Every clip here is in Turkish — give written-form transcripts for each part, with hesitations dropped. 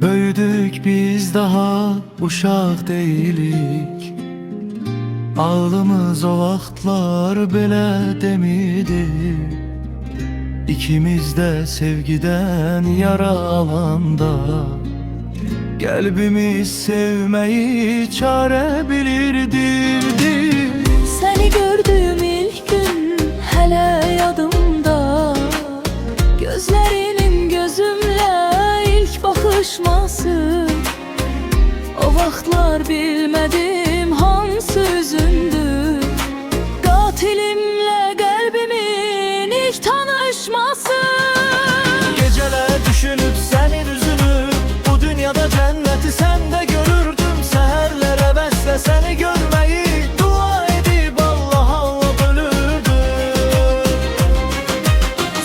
Böyüdük biz daha uşaq deyilik. Ağlımız o vaxtlar belə demidi. İkimiz de sevgiden yaralanda, qəlbimiz sevmeyi çare bilirdi. Seni gördüğüm ilk gün hele yadımda, gözlerinin gözümle ilk bakışması. O vaxtlar bilmedim hansı üzündü, qatilimle qəlbimin ilk tanışması. Geceler düşünüp senin üzünü, bu dünyada cenneti sende görürdüm. Seherler hevesle seni görmeyi dua edip Allah'a bölürdüm.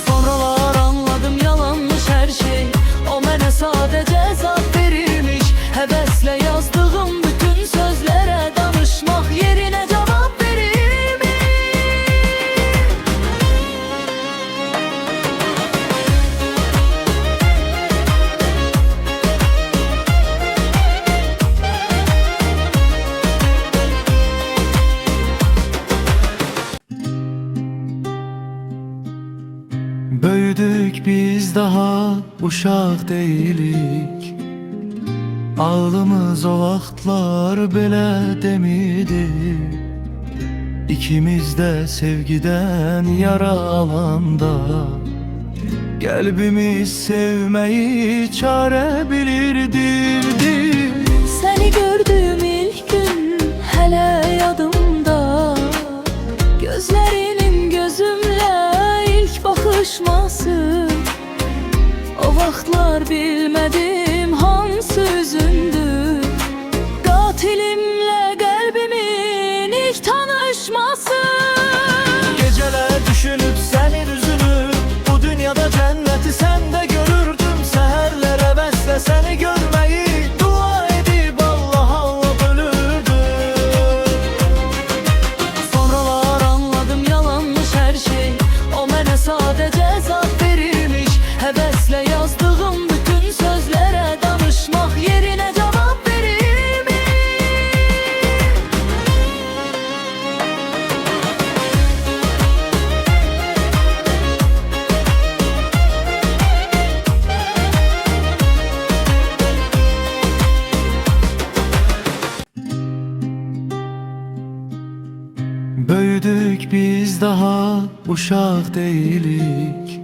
Sonralar anladım yalanmış her şey, o mənə sadece zat verirmiş. Hevesle yazdığım bütün sözlere danışmak yerine cevap verirmiş. Böyüdük biz daha uşaq deyilik. Ağlımız o vaxtlar belə demidi. İkimiz de sevgiden yaralanda, qəlbimiz sevmeyi çare bilirdi. Seni gördüğüm ilk gün hele yadımda, gözlerinin gözümle ilk bakışması. O vaxtlar bilmedim hansı üzündü, qatilimle qəlbimin ilk tanışması. Geceler düşünüp senin üzünü, bu dünyada cenneti sende görürdüm. Seherler hevesle seni görmeyi dua edip Allah'a bölürdüm. Sonralar anladım yalanmış her şey, o mənə sadece zat verirmiş. Hevesle yazdığım bütün sözlere danışmak yerine cevap verirmiş. Böyüdük biz daha uşaq deyilik.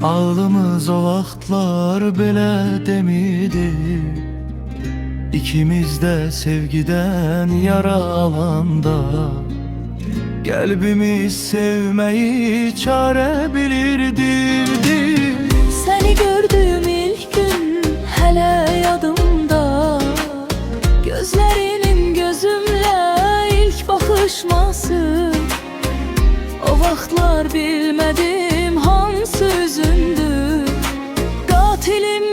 Ağlımız o vaxtlar belə demidi. İkimiz de sevgiden yaralanda, qəlbimiz sevmeyi çare bilirdi. Seni gördüğüm ilk gün hele yadımda, gözlerinin gözümle ilk bakışması. O vaxtlar bilmedim hansı üzündü, qatilim